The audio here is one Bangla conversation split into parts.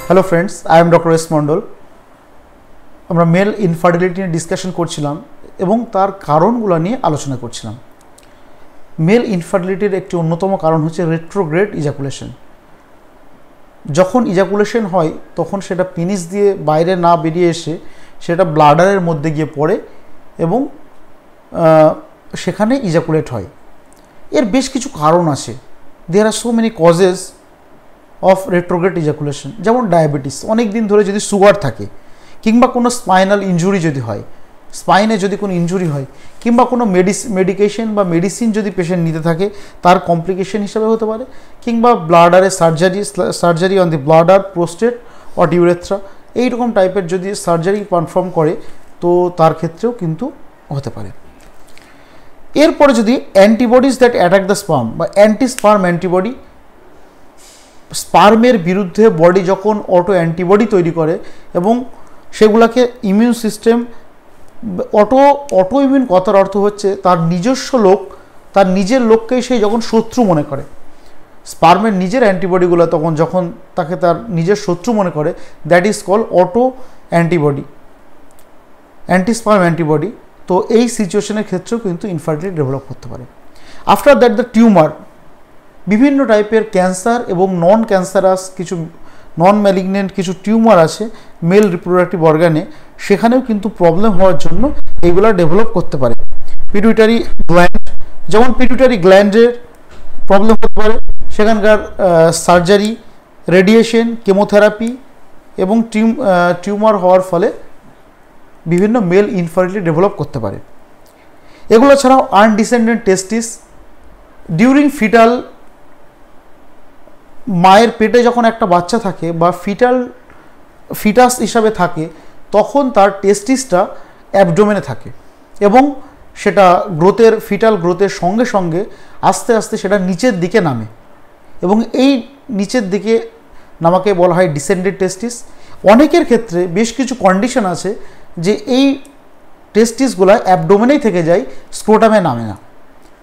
Hello friends, I am doctor S Mondal. আমরা মেল ইনফার্টিলিটি নিয়ে ডিসকাশন করছিলাম এবং তার কারণগুলো নিয়ে আলোচনা করছিলাম। মেল ইনফার্টিলিটির একটি অন্যতম কারণ হচ্ছে রেট্রোগ্রেড ইজাকুলেশন। যখন ইজাকুলেশন হয় তখন সেটা পেনিস দিয়ে বাইরে না বেরিয়ে এসে সেটা ব্লাডারের মধ্যে গিয়ে পড়ে এবং সেখানে ইজাকুলেট হয়। এর বেশ কিছু কারণ আছে। There are so many causes of retrograde ejaculation, যেমন ডায়াবেটিস, অনেক দিন ধরে যদি সুগার থাকে, কিংবা কোনো স্পাইনাল ইনজুরি যদি হয়, স্পাইনে যদি কোনো ইনজুরি হয়, কিংবা কোনো মেডিকেশন বা মেডিসিন যদি পেশেন্ট নিতে থাকে তার কমপ্লিকেশন হিসাবে হতে পারে, কিংবা ব্লাডারে surgery on the bladder, prostate or urethra, এইরকম টাইপের যদি সার্জারি পারফর্ম করে তো তার ক্ষেত্রেও কিন্তু হতে পারে। এরপরে যদি antibodies that attack the sperm বা অ্যান্টি স্পার্ম অ্যান্টিবডি, স্পার্মের বিরুদ্ধে বডি যখন অ্যান্টিবডি তৈরি করে এবং সেগুলোকে ইমিউন সিস্টেম অটো ইমিউন কথার অর্থ হচ্ছে তার নিজস্ব লোক, তার নিজের লোককেই সেই যখন শত্রু মনে করে, স্পার্মের নিজের অ্যান্টিবডিগুলো তখন যখন তাকে তার নিজের শত্রু মনে করে, that is call auto antibody, anti sperm antibody. তো এই সিচুয়েশনের ক্ষেত্রেও কিন্তু ইনফার্টিলিটি ডেভেলপ করতে পারে। আফটার দ্যাট দ্য টিউমার, বিভিন্ন টাইপের ক্যান্সার এবং নন ক্যান্সারাস কিছু নন ম্যালিগনেন্ট কিছু টিউমার আছে মেল রিপ্রোডাক্টিভ অর্গানে, সেখানেও কিন্তু প্রবলেম হওয়ার জন্য এইগুলো ডেভেলপ করতে পারে। পিটুইটারি গ্ল্যান্ড, যেমন পিটুইটারি গ্ল্যান্ডের প্রবলেম হতে পারে, সেখানকার সার্জারি, রেডিয়েশন, কেমোথেরাপি এবং টিউমার হওয়ার ফলে বিভিন্ন মেল ইনফার্টিলিটি ডেভেলপ করতে পারে। এগুলো ছাড়াও আনডিসেন্ডেন্ট টেস্টিস, ডিউরিং ফিটাল, মায়ের পেটে যখন একটা বাচ্চা থাকে বা ফিটাস হিসাবে থাকে তখন তার টেস্টিসটা অ্যাবডোমেনে থাকে এবং সেটা ফিটাল গ্রোথের সঙ্গে সঙ্গে আস্তে আস্তে সেটা নিচের দিকে নামে এবং এই নিচের দিকে নামাকে বলা হয় ডিসেন্ডেড টেস্টিস। অনেকের ক্ষেত্রে বেশ কিছু কন্ডিশন আছে যে এই টেস্টিসগুলো অ্যাবডোমেনেই থেকে যায়, স্ক্রোটামে নামে না,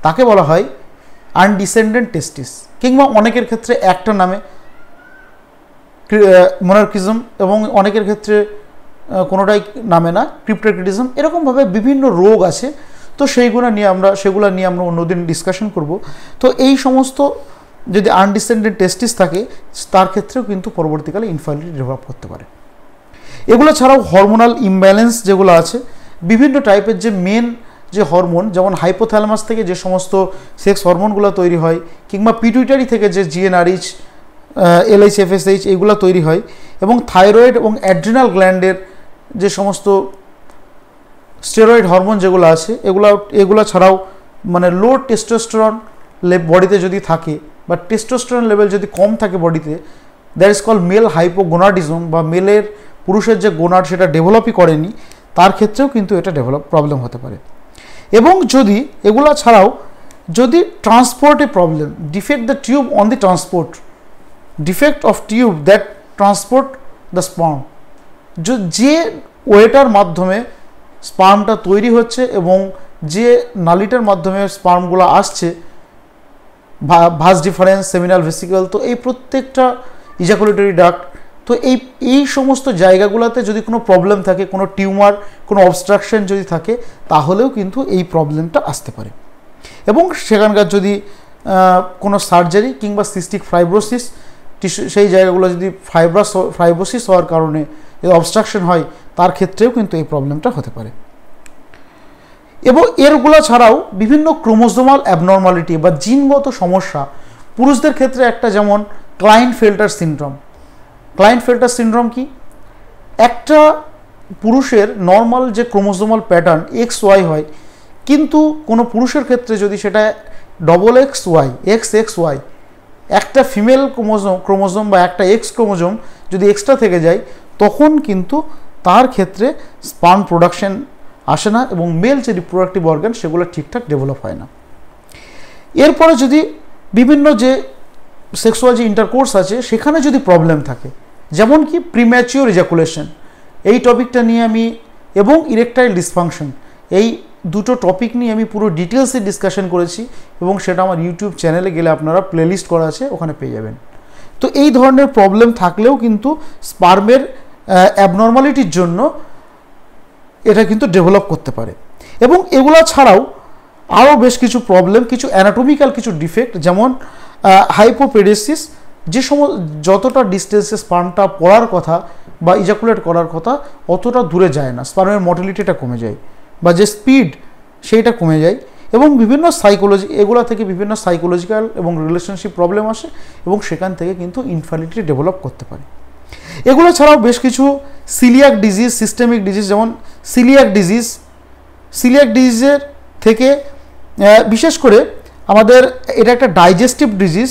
তাকে বলা হয় আনডিসেন্ডেন্ট টেস্টিস। কিংবা অনেকের ক্ষেত্রে একটা নামে মোনার্কিজম এবং অনেকের ক্ষেত্রে কোনোটাই নামে না, ক্রিপ্টোক্রিটিজম। এরকমভাবে বিভিন্ন রোগ আছে, তো সেগুলো নিয়ে আমরা অন্যদিন ডিসকাশন করব। তো এই সমস্ত যদি আনডিসেন্ডেন্ট টেস্টিস থাকে তার ক্ষেত্রেও কিন্তু পরবর্তীকালে ইনফার্টিলিটি ডেভেলপ করতে পারে। এগুলো ছাড়াও হরমোনাল ইমব্যালেন্স যেগুলো আছে, বিভিন্ন টাইপের যে মেন যে হরমোন, যেমন হাইপোথ্যালামাস থেকে যে সমস্ত সেক্স হরমোনগুলো তৈরি হয়, কিংবা পিটুইটারি থেকে যে জিএনআরএইচ, এলএইচ, এফএসএইচ এইগুলো তৈরি হয়, এবং থাইরয়েড এবং অ্যাড্রিনাল গ্ল্যান্ডের যে সমস্ত স্টেরয়েড হরমোন যেগুলো আছে, এগুলো ছাড়াও মানে লো টেস্টোস্টেরন বডিতে যদি থাকে বা টেস্টোস্টেরন লেভেল যদি কম থাকে বডিতে, that is call male hypogonadism, বা পুরুষের যে গোনাড সেটা ডেভেলপই করেনি, তার ক্ষেত্রেও কিন্তু এটা প্রবলেম হতে পারে। এবং যদি এগুলো ছাড়াও যদি ট্রান্সপোর্টে problem, defect the tube on the transport, defect of tube that transport the sperm, যে ওয়েটার মাধ্যমে স্পার্মটা তৈরি হচ্ছে এবং যে নালিটার মাধ্যমে স্পার্মগুলো আসছে, ভাস ডিফারেন্স, সেমিনাল ভেসিকল, তো এই প্রত্যেকটা ইজাকুলেটরি ডাক্ট, তো এই সমস্ত জায়গাগুলোতে যদি কোনো প্রবলেম থাকে, কোনো টিউমার, কোনো অবস্ট্রাকশন যদি থাকে, তাহলেও কিন্তু এই প্রবলেমটা আসতে পারে। এবং সেখানকার যদি কোনো সার্জারি কিংবা সিস্টিক ফাইব্রোসিস, সেই জায়গাগুলো যদি ফাইব্রোসিস হওয়ার কারণে অবস্ট্রাকশন হয়, তার ক্ষেত্রেও কিন্তু এই প্রবলেমটা হতে পারে। এবং এরগুলো ছাড়াও বিভিন্ন ক্রোমোজোমাল অ্যাবনর্মালিটি বা জিনগত সমস্যা, পুরুষদের ক্ষেত্রে একটা, যেমন ক্লাইনফেল্টার সিনড্রোম। ক্লাইনফেল্টার সিনড্রোম কি? একটা পুরুষের নর্মাল যে ক্রোমোজোমাল প্যাটার্ন XY হয়, কিন্তু কোনো পুরুষের ক্ষেত্রে যদি সেটা XXY, XXY, একটা ফিমেল ক্রোমোজোম বা একটা X ক্রোমোজোম যদি এক্সট্রা থেকে যায়, তখন কিন্তু তার ক্ষেত্রে স্পার্ম প্রোডাকশন আসে না এবং মেল যে রিপ্রোডাক্টিভ অর্গান সেগুলো ঠিকঠাক ডেভেলপ হয় না। এরপরে যদি বিভিন্ন যে সেক্সুয়াল যে ইন্টারকোর্স আছে সেখানে যদি প্রবলেম থাকে, যেমন কি প্রিম্যাচিওর ইজাকুলেশন, এই টপিকটা নিয়ে আমি, এবং ইরেকটাইল ডিসফাংশন, এই দুটো টপিক নিয়ে আমি পুরো ডিটেলসে ডিসকাশন করেছি এবং সেটা আমার ইউটিউব চ্যানেলে গেলে আপনারা প্লেলিস্ট করা আছে, ওখানে পেয়ে যাবেন। তো এই ধরনের প্রবলেম থাকলেও কিন্তু স্পার্মের অ্যাবনর্মালিটির জন্য এটা কিন্তু ডেভেলপ করতে পারে। এবং এগুলো ছাড়াও আরও বেশ কিছু প্রবলেম, কিছু অ্যানাটমিক্যাল কিছু ডিফেক্ট, যেমন হাইপোপেডেসিস, যে যতটা ডিস্টেন্সে স্পার্মটা পড়ার কথা বা ইজাকুলেট করার কথা অতটা দূরে যায় না, স্পার্মের মর্টিলিটিটা কমে যায় বা যে স্পিড সেইটা কমে যায়। এবং বিভিন্ন এগুলা থেকে বিভিন্ন সাইকোলজিক্যাল এবং রিলেশনশিপ প্রবলেম আসে এবং সেখান থেকে কিন্তু ইনফার্টিলিটি ডেভেলপ করতে পারে। এগুলো ছাড়াও বেশ কিছু সিলিয়াক ডিজিজ, সিস্টেমিক ডিজিজ, যেমন সিলিয়াক ডিজিজের থেকে বিশেষ করে আমাদের এটা একটা ডাইজেস্টিভ ডিজিজ।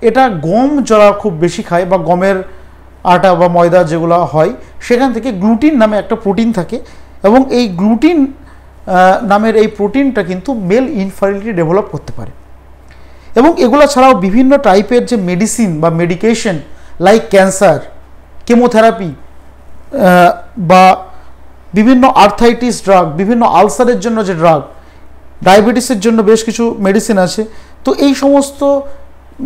এটা গম যারা খুব বেশি খায় বা গমের আটা বা ময়দা যেগুলো হয় সেখান থেকে গ্লুটিন নামে একটা প্রোটিন থাকে এবং এই গ্লুটিন নামের এই প্রোটিনটা কিন্তু মেল ইনফার্টিলিটি ডেভেলপ করতে পারে। এবং এগুলো ছাড়াও বিভিন্ন টাইপের যে মেডিসিন বা মেডিকেশন লাইক ক্যান্সার, কেমোথেরাপি বা বিভিন্ন আর্থাইটিস ড্রাগ, বিভিন্ন আলসারের জন্য যে ড্রাগ, ডায়াবেটিসের জন্য বেশ কিছু মেডিসিন আছে। তো এই সমস্ত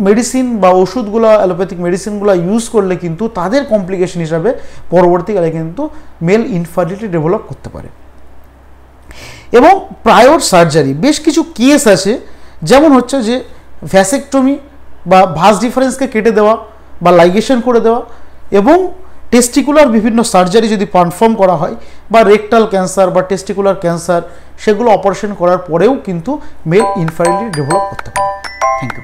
মেডিসিন বা ওষুধগুলো, অ্যালোপ্যাথিক মেডিসিনগুলো ইউজ করলে কিন্তু তাদের কমপ্লিকেশন হিসাবে পরবর্তীকালে কিন্তু মেল ইনফার্টিলিটি ডেভেলপ করতে পারে। এবং প্রায়র সার্জারি বেশ কিছু কেস আছে, যেমন হচ্ছে যে ভ্যাসেকটমি বা ভাস ডিফারেন্সকে কেটে দেওয়া বা লাইগেশন করে দেওয়া, এবং টেস্টিকুলার বিভিন্ন সার্জারি যদি পারফর্ম করা হয় বা রেকটাল ক্যান্সার বা টেস্টিকুলার ক্যান্সার, সেগুলো অপারেশন করার পরেও কিন্তু মেল ইনফার্টিলিটি ডেভেলপ করতে পারে। Thank you.